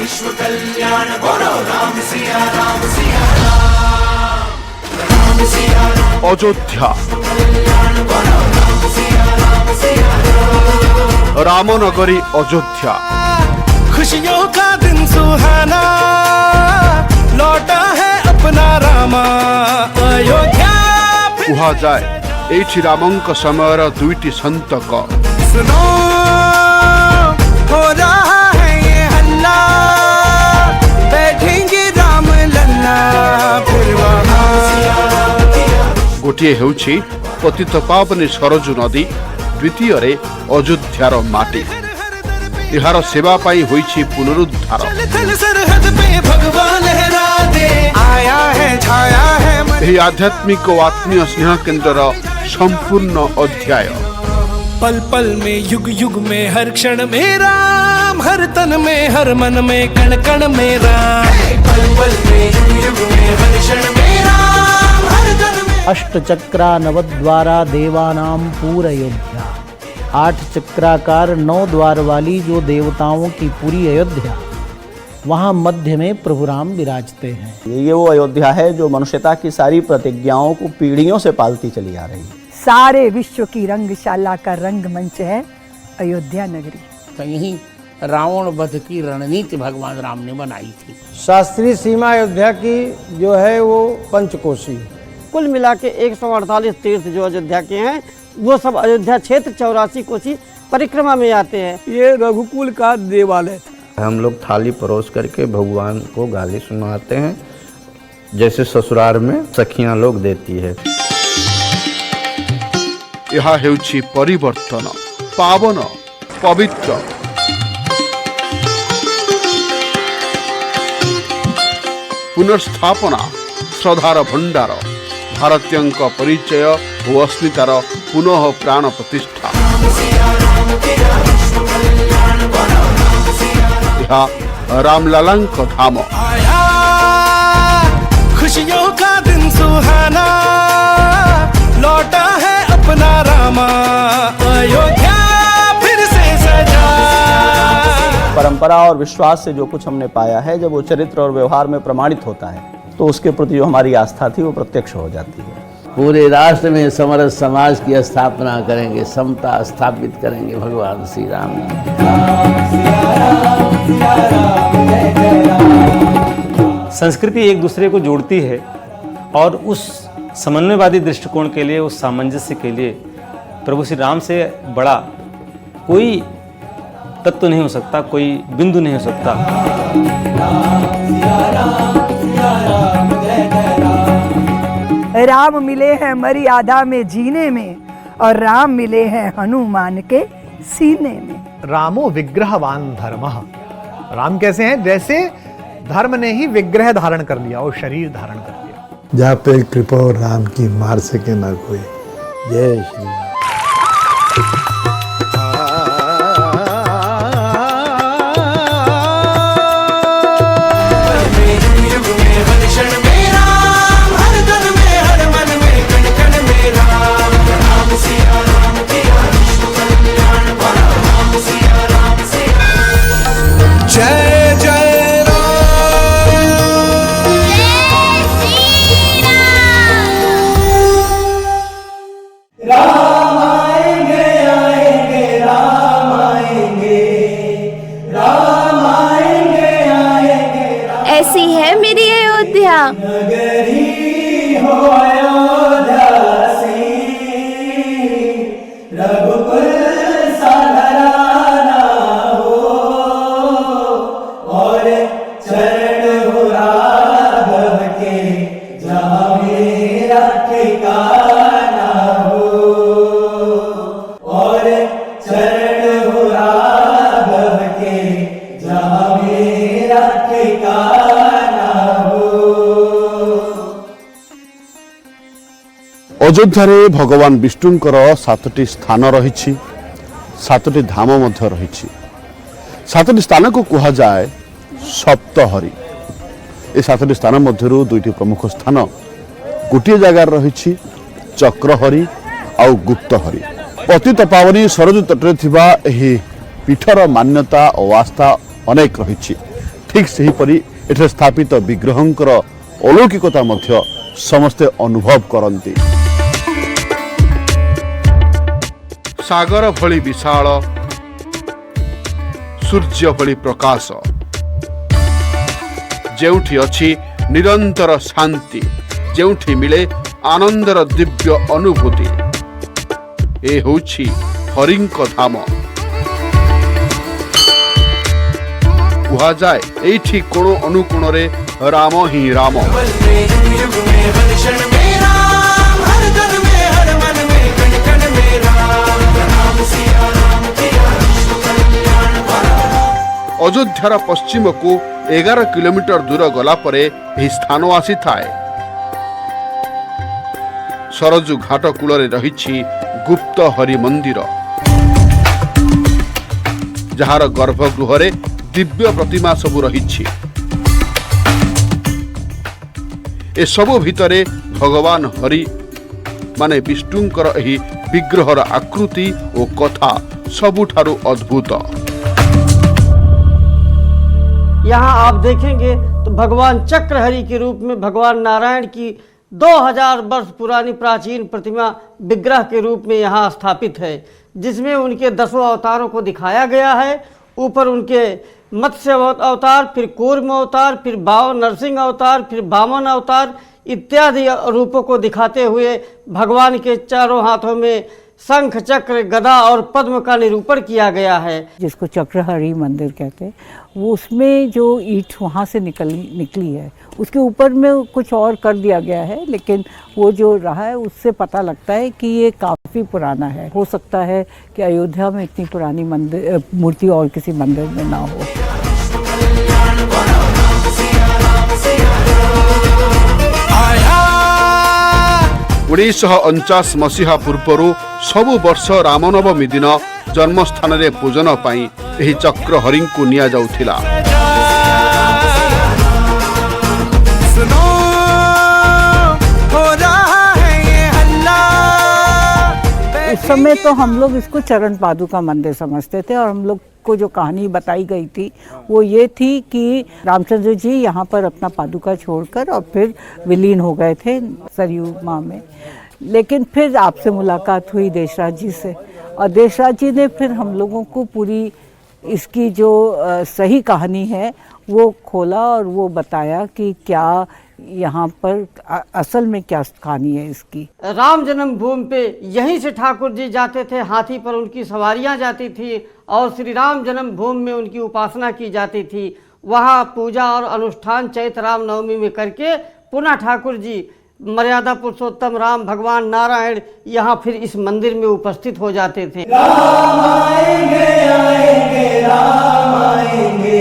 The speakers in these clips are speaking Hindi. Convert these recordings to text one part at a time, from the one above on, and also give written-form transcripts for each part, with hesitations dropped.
विश्व कल्याण बोलो राम सिया राम सिया राम, राम सिया राम। अयोध्या बोलो राम सिया राम सिया राम। रामनगरी अयोध्या, खुशियों का दिन सुहाना, लौटा है अपना रामा अयोध्या। कुहा जाए एठी रामंक समयर दुईटी संतक। सुनो हो रहा है ये हल्ला, बैठेंगे राम लल्ला फिर वहाँ। गोटे हेउछि पतित पावनी सरजू नदी, द्वितीय रे अयोध्यार माटी। इहार सेवा पाई होइछि पुनरुद्धार। थल सरहद पे भगवान लहरा दे, आया है छाया है मन। एही आध्यात्मिक और आत्मीय स्नेह केन्द्र संपूर्ण अध्याय। पल पल में युग युग में हर क्षण में राम, हर तन में हर मन में कण कण में राम। पल पल में युग युग में हर क्षण में राम, हर तन में। अष्टचक्रा नवद्वारा देवानाम पूरयोध्या। 8 चक्राकार 9 द्वार वाली जो देवताओं की पूरी अयोध्या, वहाँ मध्य में प्रभु राम विराजते हैं। ये वो अयोध्या है जो मनुष्यता की सारी प्रतिज्ञाओं को पीढ़ियों से पालती चली आ रही है। सारे विश्व की रंगशाला का रंगमंच है अयोध्या नगरी। कहीं रावण वध की रणनीति भगवान राम ने बनाई थी। शास्त्रीय सीमा अयोध्या की जो है वो पंचकोशी। कुल मिला के 148 तीर्थ जो अयोध्या के हैं वो सब अयोध्या क्षेत्र 84 कोसी परिक्रमा में आते हैं। ये रघुकुल का देवालय था। हम लोग थाली परोस करके भगवान को गाली सुनाते हैं, जैसे ससुराल में सखियां लोग देती है। यह हेउछि परिवर्तन, पावन, पवित्र। पुनर्स्थापना, श्रद्धार भंडार, भारतीयंक परिचय और अस्मितार पुनः प्राण प्रतिष्ठा। यह रामलालांक धाम। आया खुशियों का दिन सुहाना, लौटा है अपना रामा अयोध्या फिर से सजा। परंपरा और विश्वास से जो कुछ हमने पाया है, जब वो चरित्र और व्यवहार में प्रमाणित होता है तो उसके प्रति जो हमारी आस्था थी वो प्रत्यक्ष हो जाती है। पूरे राष्ट्र में समरस समाज की स्थापना करेंगे, समता स्थापित करेंगे भगवान श्री राम। संस्कृति एक दूसरे को जोड़ती है और उस समन्वयवादी दृष्टिकोण के लिए, उस सामंजस्य के लिए प्रभु श्री राम से बड़ा कोई तत्व नहीं हो सकता, कोई बिंदु नहीं हो सकता। राम मिले हैं मर्यादा में जीने में, और राम मिले हैं हनुमान के सीने में। रामो विग्रहवान धर्मः। राम कैसे हैं? जैसे धर्म ने ही विग्रह धारण कर लिया और शरीर धारण कर लिया। जहाँ पे कृपा और राम की मार सके ना कोई। जय श्री राम। जय जय राम आएंगे आएंगे राम आएंगे, राम आएंगे आएंगे। ऐसी है मेरी अयोध्या। नगरी हो अयोध्या सी, रघुकुल सा घराना हो, और चरण हो राघव के जहाँ मेरा ठिकाना हो, और चरण हो राघव के जहाँ मेरा ठिकाना हो। अयोध्या भगवान विष्णुंकर 7टी स्थान रही, 7टी धाम मध्य रही। 7टी स्थान को कहा जाए सप्तहरी। ए 7टी स्थान मध्य 2टी प्रमुख स्थान गोटे जगार रही चक्रहरी आउ गुप्तहरी। पतित पावनी सरजू तटरे थिबा एही पीठर मान्यता और आस्था अनेक रही। ठीक सही परी एठे स्थापित विग्रहंकर अलौकिकता मध्य समस्ते अनुभव करती। सागर भली विशाल, सूर्य भली प्रकाश, जेउठी अछि निरंतर शांति, जेउठी मिले आनंदर दिव्य अनुभूति, ए होछि हरिंक धाम। कहा जाए एठी कोण अनुकोण रे राम ही राम। अयोध्यार पश्चिम को 11 किलोमीटर दूर गला परे एही स्थान आसी थाए। सरजू घाट कूल रही गुप्त हरि मंदिर, जार गर्भगृह रे दिव्य प्रतिमा सबू रही। ए सबु भितरे भगवान हरि माने विष्णुंकर एही विग्रहर आकृति और कथा सबुठारु अद्भुत। यहाँ आप देखेंगे तो भगवान चक्रहरि के रूप में भगवान नारायण की 2000 वर्ष पुरानी प्राचीन प्रतिमा विग्रह के रूप में यहाँ स्थापित है, जिसमें उनके 10 अवतारों को दिखाया गया है। ऊपर उनके मत्स्य अवतार, फिर कूर्म अवतार, फिर नरसिंह अवतार, फिर वामन अवतार इत्यादि रूपों को दिखाते हुए भगवान के चारों हाथों में शंख, चक्र, गदा और पद्म का निरूपण किया गया है, जिसको चक्रहरि मंदिर कहते हैं। वो उसमें जो ईंट वहाँ से निकली है, उसके ऊपर में कुछ और कर दिया गया है, लेकिन वो जो रहा है उससे पता लगता है कि ये काफ़ी पुराना है। हो सकता है कि अयोध्या में इतनी पुरानी मूर्ति और किसी मंदिर में ना हो। 1949 मसीहा पूर्व सबु वर्ष रामनवमी दिन जन्मस्थान रे पूजन पाई एही चक्रहरि को निया जाउथिला। उस समय तो हम लोग इसको चरण पादुका मंदिर समझते थे, और हम लोग को जो कहानी बताई गई थी वो ये थी कि रामचंद्र जी यहाँ पर अपना पादुका छोड़कर और फिर विलीन हो गए थे सरयू माँ में। लेकिन फिर आपसे मुलाकात हुई देशराज जी से, और देशराज जी ने फिर हम लोगों को पूरी इसकी जो सही कहानी है वो खोला और वो बताया कि क्या यहाँ पर असल में क्या कहानी है इसकी। राम जन्मभूमि पे यहीं से ठाकुर जी जाते थे, हाथी पर उनकी सवारियाँ जाती थी और श्री राम जन्मभूमि में उनकी उपासना की जाती थी। वहाँ पूजा और अनुष्ठान चैत्र राम नवमी में करके पुनः ठाकुर जी मर्यादा पुरुषोत्तम राम भगवान नारायण यहाँ फिर इस मंदिर में उपस्थित हो जाते थे। राम आएंगे आएंगे राम आएंगे,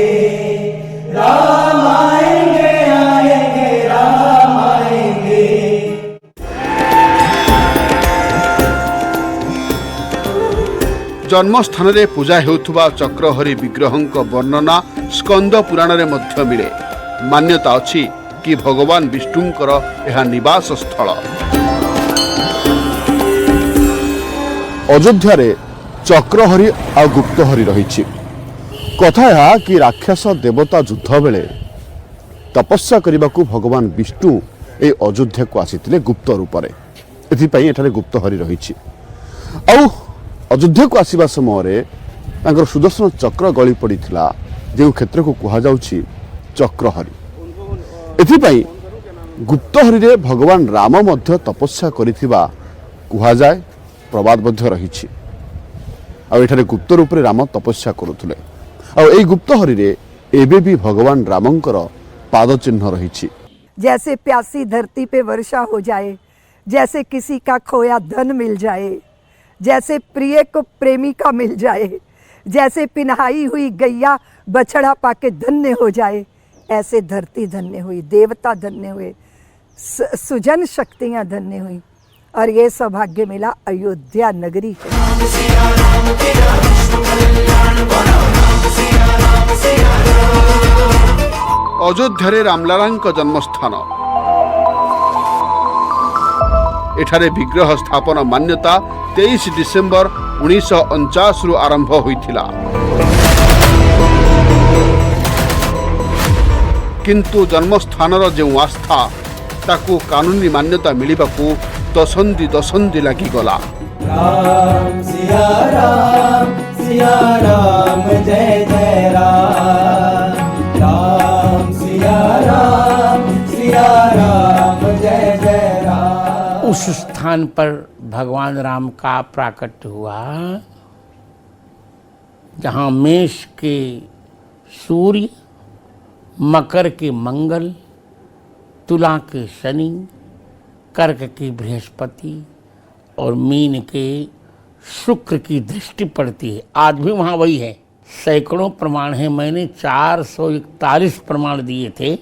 राम आएंगे आएंगे राम आएंगे। जन्मस्थान रे पूजा हेउथुबा चक्रहरि विग्रहंक वर्णना स्कंद पुराण रे मध्य मिले। मान्यता अछि कि भगवान विष्णुंकर यह निवास स्थल। अयोध्या रे चक्रहरि आ गुप्तहरि रही। कथा यह कि राक्षस देवता युद्ध बेले तपस्या करने को भगवान विष्णु ए अयोध्या को आसीथिले गुप्त रूप रे, एथिपाई एठारे गुप्तहरि रही। अयोध्या को आसीबा समय रे तांकर सुदर्शन चक्र गली पड़ीथिला, जे क्षेत्र को कहा जाउछि चक्रहरि। एथिपाई गुप्तहरि रे भगवान राम मध्य तपस्या करिथिबा कहा जाए, प्रवाद मध्य रही। आ एठारे गुप्त रूप रे राम तपस्या करुथिले। आ एई गुप्तहरि रे एबे भी भगवान रामंकर पाद चिन्ह रही। जैसे प्यासी धरती पे वर्षा हो जाए, जैसे किसी का खोया धन मिल जाए, जैसे प्रिय को प्रेमिका मिल जाए, जैसे पिन्हाई हुई गैया बछड़ा पाके धन्य हो जाए, ऐसे धरती धन्य हुई, देवता धन्य हुए, सुजन शक्तियाँ धन्य हुई, और ये सौभाग्य मिला अयोध्या नगरी को। अयोध्या रे रामलालांक जन्मस्थान। एठारे विग्रह स्थापन मान्यता 23 डिसेम्बर 1949 रु आरंभ होइथिला। किंतु जन्मस्थानर जो आस्था ताकू कानूनी मान्यता मिलिबाकू दशंधि दशंधि लागिगला। राम सिया राम जय जय राम, राम सिया राम जय जय राम। उस स्थान पर भगवान राम का प्राकट्य हुआ जहाँ मेष के सूर्य, मकर के मंगल, तुला के शनि, कर्क की बृहस्पति और मीन के शुक्र की दृष्टि पड़ती है। आज भी वहाँ वही है। सैकड़ों प्रमाण हैं, मैंने 441 प्रमाण दिए थे।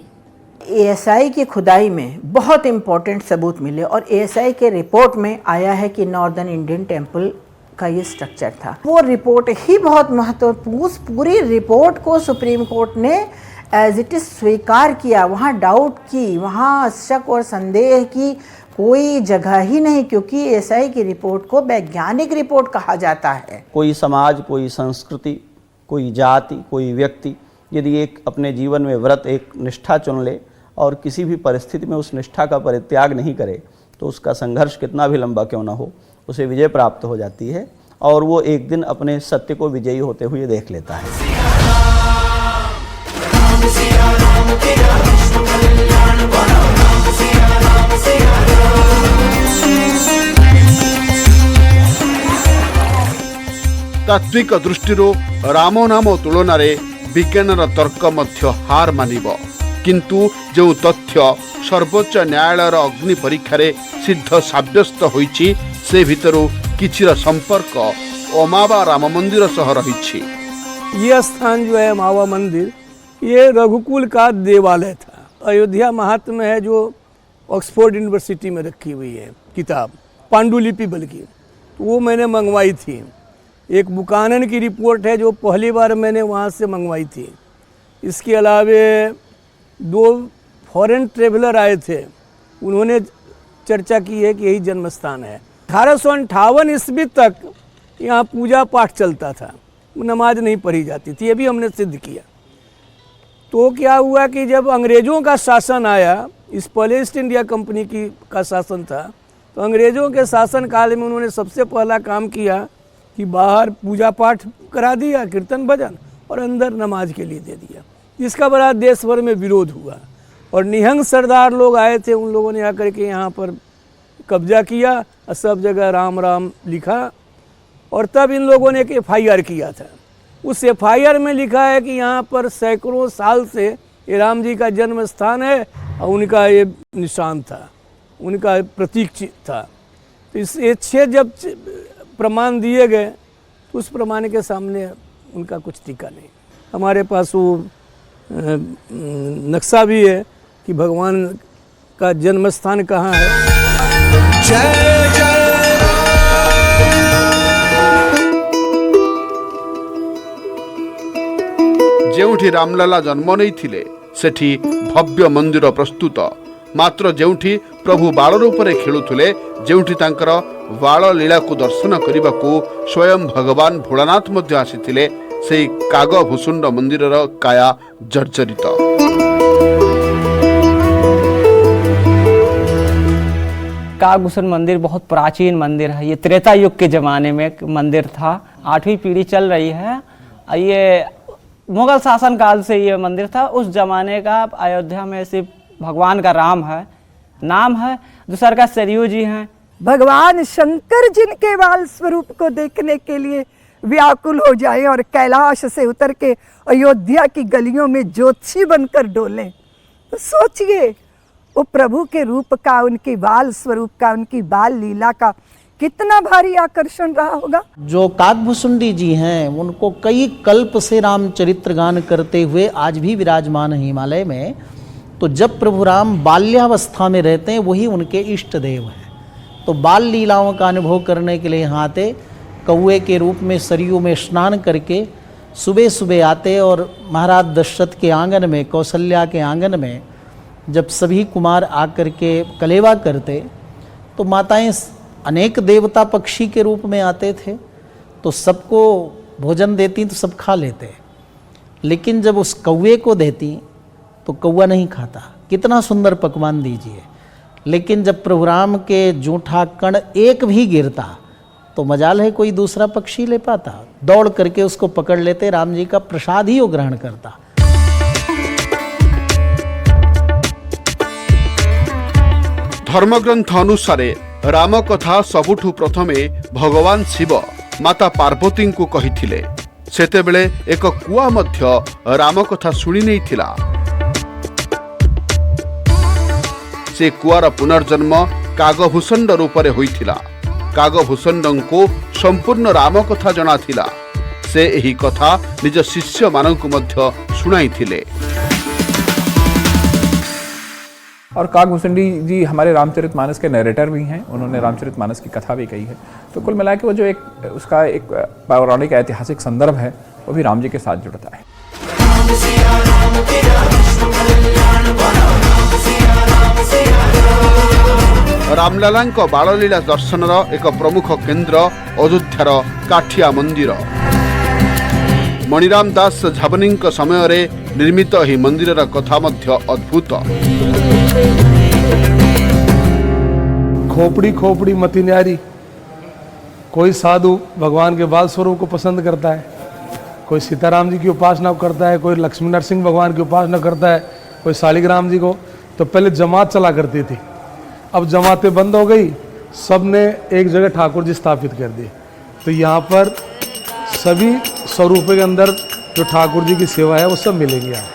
एएसआई की खुदाई में बहुत इम्पोर्टेंट सबूत मिले और एएसआई के रिपोर्ट में आया है कि नॉर्दर्न इंडियन टेम्पल का ये स्ट्रक्चर था। वो रिपोर्ट ही बहुत महत्वपूर्ण, उस पूरी रिपोर्ट को सुप्रीम कोर्ट ने एज इट इज स्वीकार किया। वहाँ डाउट की, वहाँ शक और संदेह की कोई जगह ही नहीं, क्योंकि एएसआई की रिपोर्ट को वैज्ञानिक रिपोर्ट कहा जाता है। कोई समाज, कोई संस्कृति, कोई जाति, कोई व्यक्ति यदि एक अपने जीवन में व्रत, एक निष्ठा चुन ले और किसी भी परिस्थिति में उस निष्ठा का परित्याग नहीं करे, तो उसका संघर्ष कितना भी लंबा क्यों ना हो, उसे विजय प्राप्त हो जाती है और वो एक दिन अपने सत्य को विजयी होते हुए देख लेता है। तात्विक दृष्टि राम नाम तुलन विज्ञानर तर्क मध्य हार मानिब, किंतु जो तथ्य सर्वोच्च न्यायालयर अग्नि परीक्षा सिद्ध साब्यस्त होईछि से भितरु किछिर संपर्क अमावा राम मंदिर सह रहिछि। ये स्थान जो है मावा मंदिर, ये रघुकुल का देवालय था। अयोध्या महात्म्य है जो ऑक्सफोर्ड यूनिवर्सिटी में रखी हुई है किताब, पांडुलिपि बल्कि, तो वो मैंने मंगवाई थी। एक बुकानन की रिपोर्ट है जो पहली बार मैंने वहाँ से मंगवाई थी। इसके अलावे 2 फॉरेन ट्रेवलर आए थे, उन्होंने चर्चा की है कि यही जन्म स्थान है। 1858 ईस्वी तक यहाँ पूजा पाठ चलता था, नमाज नहीं पढ़ी जाती थी, ये भी हमने सिद्ध किया। तो क्या हुआ कि जब अंग्रेज़ों का शासन आया, इस पहले ईस्ट इंडिया कंपनी का शासन था, तो अंग्रेज़ों के शासन काल में उन्होंने सबसे पहला काम किया कि बाहर पूजा पाठ करा दिया, कीर्तन भजन, और अंदर नमाज के लिए दे दिया। इसका बड़ा देश भर में विरोध हुआ और निहंग सरदार लोग आए थे, उन लोगों ने आकर के यहाँ पर कब्जा किया और सब जगह राम राम लिखा। और तब इन लोगों ने एक FIR किया था। उस FIR में लिखा है कि यहाँ पर सैकड़ों साल से ये राम जी का जन्म स्थान है और उनका ये निशान था, उनका प्रतीक था। तो इस 6 जब प्रमाण दिए गए तो उस प्रमाण के सामने उनका कुछ टीका नहीं। हमारे पास वो नक्शा भी है कि भगवान का जन्म स्थान कहाँ है। जय जय जेउठी रामलला जन्म नहीं थिले सेठी भव्य मंदिर प्रस्तुत, मात्र जेउठी प्रभु बाल रूप में खेलुले, जेउठी तांकर बाल लीला को दर्शन करने को स्वयं भगवान भोलानाथ मध्य आसीथिले, से काग भूसुंड मंदिर काया जर्जरित। कागभूषण मंदिर बहुत प्राचीन मंदिर है। ये त्रेता युग के ज़माने में एक मंदिर था, 8वीं पीढ़ी चल रही है। ये मुगल शासन काल से ये मंदिर था। उस जमाने का अयोध्या में सिर्फ भगवान का राम है, नाम है, दूसरा का सरयू जी हैं। भगवान शंकर जिनके बाल स्वरूप को देखने के लिए व्याकुल हो जाए और कैलाश से उतर के अयोध्या की गलियों में ज्योतिषी बनकर डोलें, तो सोचिए वो प्रभु के रूप का, उनकी बाल स्वरूप का, उनकी बाल लीला का कितना भारी आकर्षण रहा होगा। जो काकभूषुंडी जी हैं उनको कई कल्प से रामचरित्र गान करते हुए आज भी विराजमान है हिमालय में। तो जब प्रभु राम बाल्यावस्था में रहते हैं वही उनके इष्ट देव हैं। तो बाल लीलाओं का अनुभव करने के लिए यहाँ आते, कौए के रूप में सरयू में स्नान करके सुबह सुबह आते और महाराज दशरथ के आंगन में, कौशल्या के आंगन में जब सभी कुमार आकर के कलेवा करते तो माताएं अनेक देवता पक्षी के रूप में आते थे, तो सबको भोजन देती तो सब खा लेते। लेकिन जब उस कौवे को देती तो कौवा नहीं खाता, कितना सुंदर पकवान दीजिए, लेकिन जब प्रभु राम के जूठा कण एक भी गिरता तो मजाल है कोई दूसरा पक्षी ले पाता, दौड़ करके उसको पकड़ लेते, राम जी का प्रसाद ही वो ग्रहण करता। धर्मग्रंथ अनुसारे राम कथा सबुठु प्रथमे भगवान शिव माता पार्वती को कहिथिले। सेतेबेले एक कुआ मध्य राम कथा शुणी नैथिला। से कुआर पुनर्जन्म कागभूषण रूपरे होइथिला। कागभूषण को संपूर्ण राम कथा जना थिला। से एही कथा निज शिष्य मानकु मध्य सुनाइथिले। और कागभूषण जी हमारे रामचरितमानस के नरेटर भी हैं, उन्होंने रामचरितमानस की कथा भी कही है। तो कुल मिला के वो जो उसका एक पौराणिक ऐतिहासिक संदर्भ है वो भी राम जी के साथ जुड़ता है। रामलाला बाललीला दर्शनर एक प्रमुख केन्द्र अयोध्यार काठिया मंदिर। मणिराम दास झाबनी समय रे निर्मित ही मंदिर कथा मध्य अद्भुत। खोपड़ी खोपड़ी मति न्यारी। कोई साधु भगवान के बाल स्वरूप को पसंद करता है, कोई सीताराम जी की उपासना करता है, कोई लक्ष्मी नरसिंह भगवान की उपासना करता है, कोई शालिग्राम जी को। तो पहले जमात चला करती थी, अब जमातें बंद हो गई, सबने एक जगह ठाकुर जी स्थापित कर दिए। तो यहाँ पर सभी स्वरूपों के अंदर जो ठाकुर जी की सेवा है वो सब मिलेगी आपको।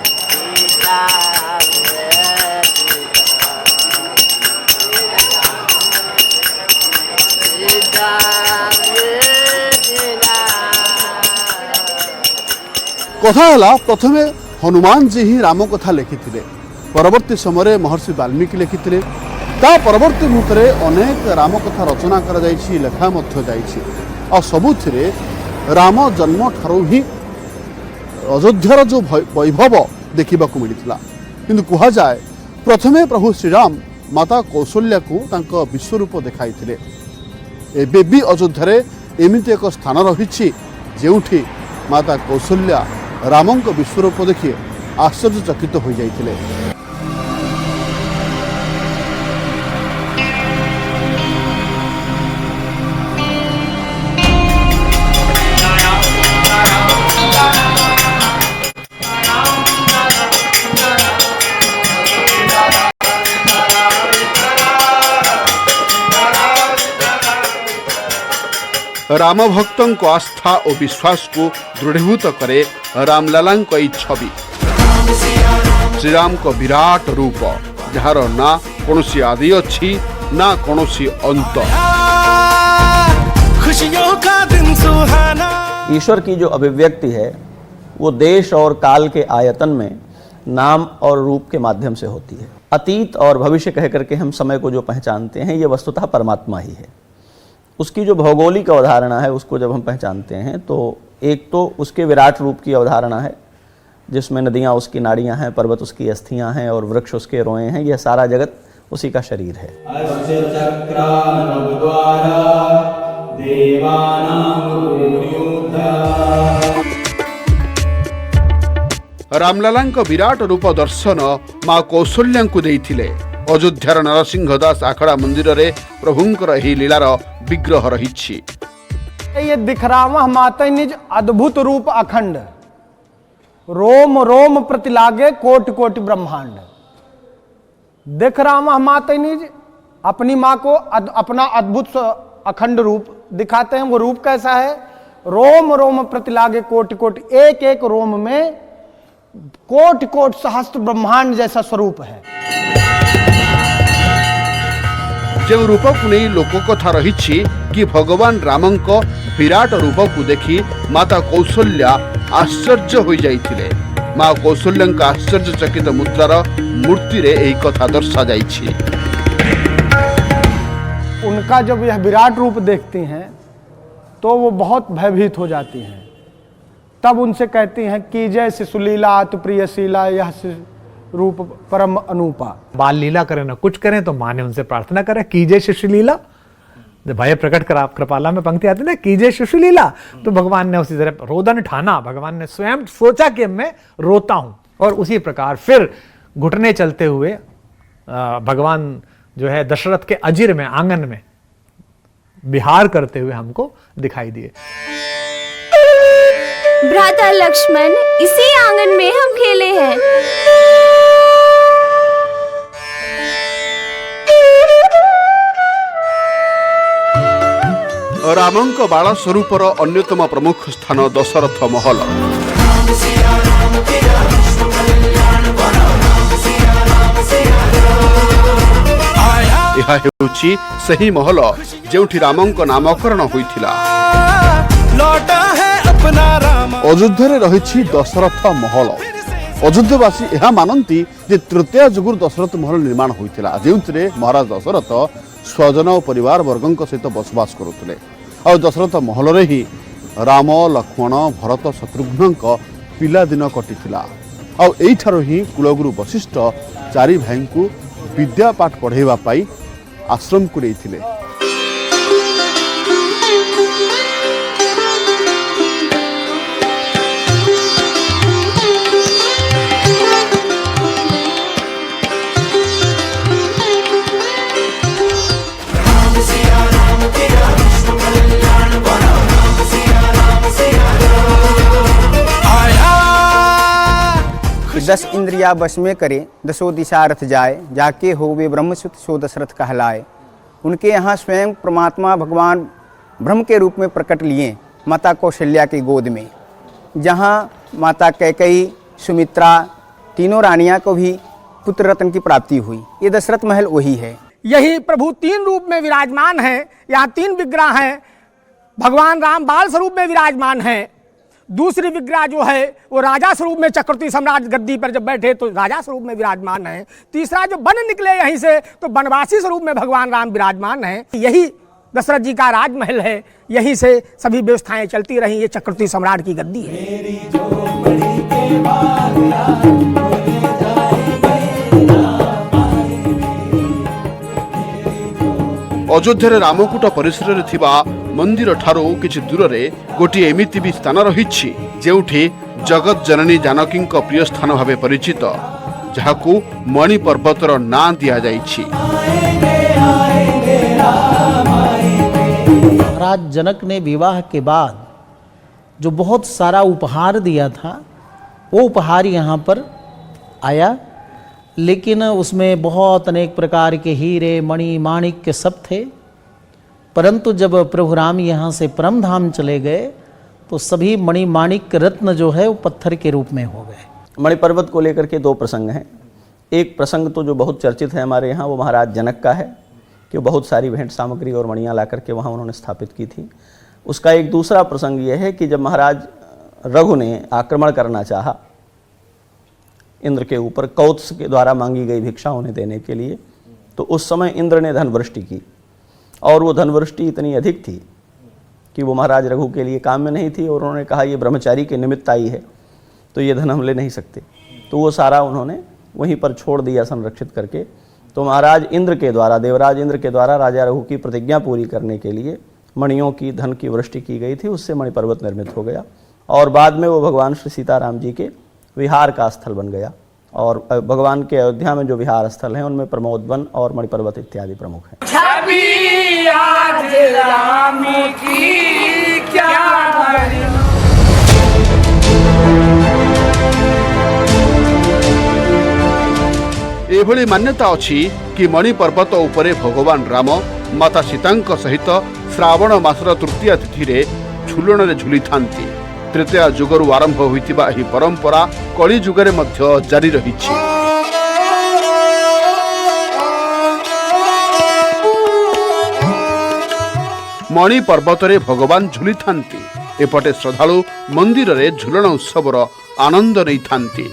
कथा है प्रथमे हनुमान जी ही राम कथा लिखिथिले, परवर्ती समय महर्षि वाल्मीकि लिखिथिले। ता परवर्ती मुहूर्ते अनेक राम कथा रचना करा जाइछि, लेखा मध्य जाइछि। आ सबुथिरे राम जन्म ठारू ही अयोध्यार जो वैभव देखा मिलता। किंतु कह जाए प्रथमे प्रभु श्रीराम माता कौशल्या को तांका विश्वरूप देखाई। एबे भी अयोध्यारे एमिति एक स्थान रही जेउठी माता कौशल्या रामंक विश्वरूप देखि आश्चर्यचकित हो जाइथिले। राम भक्तों को आस्था और विश्वास को दृढ़ीभूत करे रामलाला छवि। श्रीराम को विराट रूप जार ना कौनसी आदि अच्छी ना कौनसी अंत। खुशियों का दिन सुहाना। ईश्वर की जो अभिव्यक्ति है वो देश और काल के आयतन में नाम और रूप के माध्यम से होती है। अतीत और भविष्य कह करके हम समय को जो पहचानते हैं ये वस्तुतः परमात्मा ही है। उसकी जो भौगोलिक अवधारणा है उसको जब हम पहचानते हैं तो एक तो उसके विराट रूप की अवधारणा है जिसमें नदियाँ उसकी नाड़ियाँ हैं, पर्वत उसकी अस्थियाँ हैं और वृक्ष उसके रोए हैं। यह सारा जगत उसी का शरीर है। रामलाला विराट रूप दर्शन माँ कौशल्या को देइथिले। अयोध्यार नरसिंह दास आखड़ा मंदिर रे प्रभुंकर ही लीलार विग्रह रही। ये दिखरावह माता निज अद्भुत रूप अखंड, रोम रोम प्रतिलागे कोटि कोटि ब्रह्मांड। दिखरावह माता निज अपनी माँ को अपना अद्भुत अखंड रूप दिखाते हैं। वो रूप कैसा है? रोम रोम प्रतिलागे कोटि कोटि, एक एक रोम में कोटि कोटि सहस्त्र ब्रह्मांड जैसा स्वरूप है। जो रूप को नहीं लोक कथा रही कि भगवान रामंक विराट रूप को देखि माता कौशल्या आश्चर्य हो जाइथिले। माँ कौशल्या आश्चर्यचकित मुद्रार मूर्ति रे एही कथा दर्शा जाइछि। उनका जब यह विराट रूप देखती हैं तो वो बहुत भयभीत हो जाती हैं। तब उनसे कहती हैं कि जय शिशुलीला अति प्रियशीला, यह रूप परम अनूपा। बाल लीला करें ना कुछ करें तो माँ ने उनसे प्रार्थना करें कीजिए शिशु लीला। जब भय प्रकट कर आप कृपाला में पंक्ति आती ना कीजिए शिशु लीला, तो भगवान ने उसी तरह रोदन ठाना। भगवान ने स्वयं सोचा कि मैं रोता हूं और उसी प्रकार फिर घुटने चलते हुए भगवान जो है दशरथ के अजिर में, आंगन में विहार करते हुए हमको दिखाई दिए। भ्राता लक्ष्मण, इसी आंगन में हम खेले हैं। रामंक बाल स्वरूपर अन्यतम प्रमुख स्थान दशरथ महल। यह हेउची सही महल जेउठी रामंक नामकरण होइथिला। अयोध्या रही दशरथ महल। अयोध्यावासी यह मानती जे तृतीय जुगुर दशरथ महल निर्माण होइथिला, जेउथिरे महाराज दशरथ स्वजन और परिवार वर्गों सहित बसवास करुले। और दशरथ महल रे ही राम, लक्ष्मण, भरत, शत्रुघ्न पिलादिन कटिथिला। और एठारो ही कुलगुरु वशिष्ठ चारि भाई को विद्या पाठ पढ़ाइबा पाई आश्रम को देइथिले। दस इंद्रिया बस में करे, दसों दिशा रथ जाए, जाके हो वे ब्रह्मसुत सो दशरथ कहलाए। उनके यहाँ स्वयं परमात्मा भगवान ब्रह्म के रूप में प्रकट लिए माता कौशल्या की गोद में, जहाँ माता कैकेयी, सुमित्रा तीनों रानियाँ को भी पुत्र रत्न की प्राप्ति हुई। ये दशरथ महल वही है। यही प्रभु तीन रूप में विराजमान है। यहाँ तीन विग्रह हैं। भगवान राम बाल स्वरूप में विराजमान हैं। दूसरी विग्रह जो है वो राजा स्वरूप में, चक्रवर्ती सम्राट गद्दी पर जब बैठे तो राजा स्वरूप में विराजमान है। तीसरा जो बन निकले यहीं से तो बनवासी स्वरूप में भगवान राम विराजमान हैं। यही दशरथ जी का राजमहल है। यहीं से सभी व्यवस्थाएं चलती रही। ये चक्रवर्ती सम्राट की गद्दी है। अयोध्या रामकूट परिसर में थिबा मंदिर ठारू किछि दूर रे गोटी एमिति भी स्थान रहिछि जेउठी जगत जननी जानकी प्रिय स्थान भावे परिचित, जहाकू मणि पर्वतर नाम दिया जाइछि। महाराज जनक ने विवाह के बाद जो बहुत सारा उपहार दिया था, वो उपहार यहाँ पर आया, लेकिन उसमें बहुत अनेक प्रकार के हीरे, मणि, माणिक्य सब थे। परंतु जब प्रभु राम यहाँ से परम धाम चले गए तो सभी मणि, माणिक्य, रत्न जो है वो पत्थर के रूप में हो गए। मणि पर्वत को लेकर के दो प्रसंग हैं। एक प्रसंग तो जो बहुत चर्चित है हमारे यहाँ, वो महाराज जनक का है कि बहुत सारी भेंट सामग्री और मणियाँ ला करके वहाँ उन्होंने स्थापित की थी। उसका एक दूसरा प्रसंग ये है कि जब महाराज रघु ने आक्रमण करना चाहा इंद्र के ऊपर, कौत्स के द्वारा मांगी गई भिक्षा उन्हें देने के लिए, तो उस समय इंद्र ने धनवृष्टि की, और वो धनवृष्टि इतनी अधिक थी कि वो महाराज रघु के लिए काम में नहीं थी। और उन्होंने कहा ये ब्रह्मचारी के निमित्त आई है तो ये धन हम ले नहीं सकते, तो वो सारा उन्होंने वहीं पर छोड़ दिया संरक्षित करके। तो महाराज इंद्र के द्वारा, देवराज इंद्र के द्वारा राजा रघु की प्रतिज्ञा पूरी करने के लिए मणियों की धन की वृष्टि की गई थी। उससे मणि पर्वत निर्मित हो गया और बाद में वो भगवान श्री सीताराम जी के विहार का स्थल बन गया। और भगवान के अयोध्या में जो विहार स्थल हैं उनमें प्रमोद वन और मणि पर्वत इत्यादि प्रमुख हैं। एभली मान्यता अछि कि मणि पर्वत उपरे भगवान राम माता सीता सहित श्रावण मासर तृतीया तिथि रे झुलण रे झुली थांती। तृतीय जुगरु आरंभ होइतिबा एही परंपरा कली जुगरे मध्य जारी रहिछि। मणि पर्वत रे भगवान झुली थांती। एपटे श्रद्धालु मंदिर रे झुलण उत्सवर आनंद नै थांती।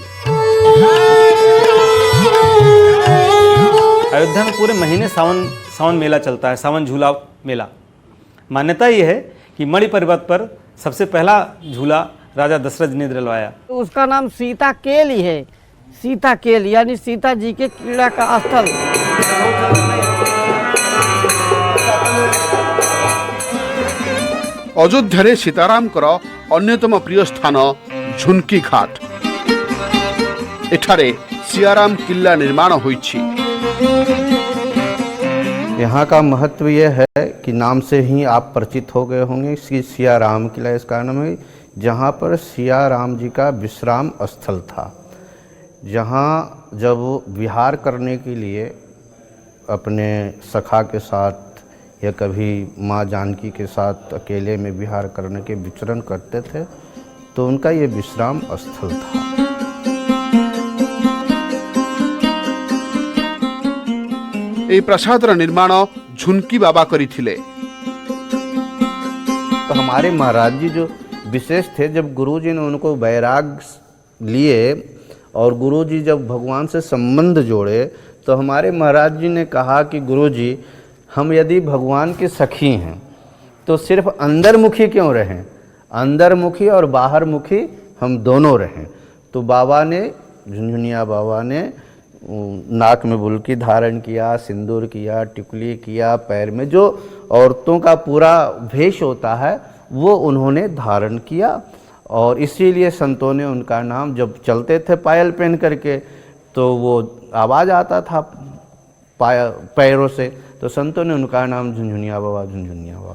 अयोध्या में पूरे महीने सावन मेला चलता है, सावन झूला मेला। मान्यता ये है कि मणि पर्वत पर सबसे पहला झूला राजा दशरथ जी ने दिलवाया। तो उसका नाम सीता केल ही है। सीता केल यानी सीता जी के क्रीड़ा का स्थल। अयोध्या सीताराम अन्यतम प्रिय स्थान झुनकी घाट। एठारे सियाराम किला निर्माण होइछि। यहाँ का महत्व यह है कि नाम से ही आप परिचित हो गए होंगे कि सिया राम किला इस कारण में, जहाँ पर सिया राम जी का विश्राम स्थल था। जहाँ जब विहार करने के लिए अपने सखा के साथ या कभी माँ जानकी के साथ अकेले में विहार करने के विचरण करते थे, तो उनका ये विश्राम स्थल था। এই প্রাসাদর নির্মাণ ঝুনকি বাবা করিଥିଲେ। तो हमारे महाराज जी जो विशेष थे, जब गुरुजी ने उनको वैराग लिए और गुरुजी जब भगवान से संबंध जोड़े, तो हमारे महाराज जी ने कहा कि गुरुजी, हम यदि भगवान के सखी हैं तो सिर्फ अंदरमुखी क्यों रहें, अंदरमुखी और बाहरमुखी हम दोनों रहें। तो बाबा ने, झुनझुनिया बाबा ने नाक में बुल्की धारण किया, सिंदूर किया, टिकुली किया, पैर में जो औरतों का पूरा भेष होता है वो उन्होंने धारण किया। और इसीलिए संतों ने उनका नाम, जब चलते थे पायल पहन करके तो वो आवाज़ आता था पैरों से, तो संतों ने उनका नाम झुनझुनिया बाबा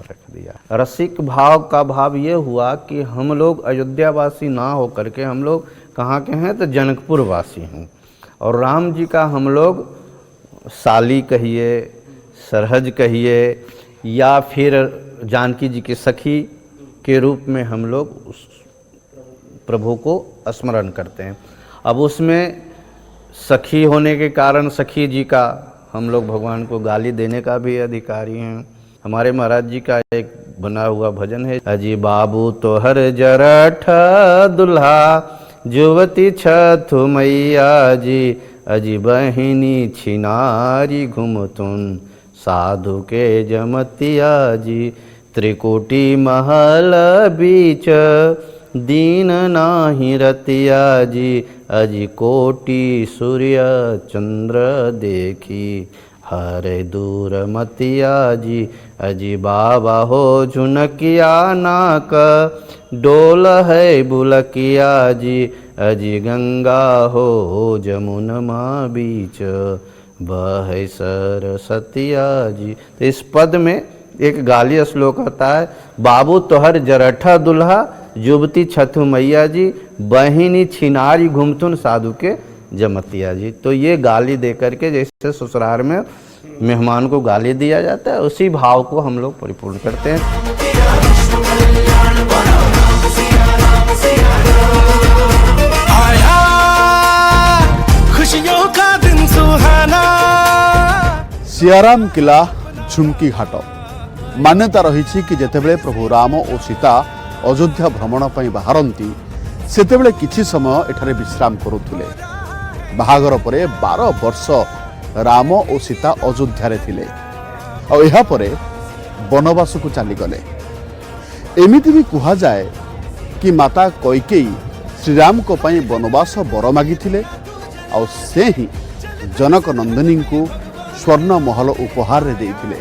रख दिया। रसिक भाव का भाव ये हुआ कि हम लोग अयोध्यावासी ना हो करके हम लोग कहाँ के हैं, तो जनकपुर वासी हैं। और राम जी का हम लोग साली कहिए, सरहज कहिए, या फिर जानकी जी के सखी के रूप में हम लोग उस प्रभु को स्मरण करते हैं। अब उसमें सखी होने के कारण सखी जी का हम लोग भगवान को गाली देने का भी अधिकारी हैं। हमारे महाराज जी का एक बना हुआ भजन है, अजी बाबू तो हर जरठ दुल्हा जुवती छथु मैया जी, अजी बहिनी छिनारी घुमतुन साधु के जमतिया जी, त्रिकोटि महल बीच दीन नाही रतिया जी, अजी कोटि सूर्य चंद्र देखी हरे दूर मतिया जी, अजी बाबा हो झुनकिया नाक डोल है बुलकिया जी, अजी गंगा हो जमुनमा बीच बह सरस्वतिया जी। तो इस पद में एक गाली श्लोक होता है, बाबू तोहर जरठा दुल्हा युवती छथु मैया जी, बहिनी छिनारी घुमथुन साधु के जमतिया जी। तो ये गाली दे करके, जैसे ससुराल में मेहमान को गाली दिया जाता है, उसी भाव को हम लोग परिपूर्ण करते हैं। आया खुशियों का दिन सुहाना। सियाराम किला झुमकी घाट मान्यता रही कि जितेबले प्रभु राम और सीता अयोध्या भ्रमण पर बाहरती सेतेबले किछि समय एठारे विश्राम करुथिले। बाहागर परे 12 वर्ष राम और सीता अयोध्या थिले और एहा परे वनवास को चली गले। एमिति भी कहा जाए कि माता कैकेयी श्रीराम को पई वनवास बर मागिथिले और से ही जनक नंदिनी को स्वर्ण महल उपहार रे देइथिले।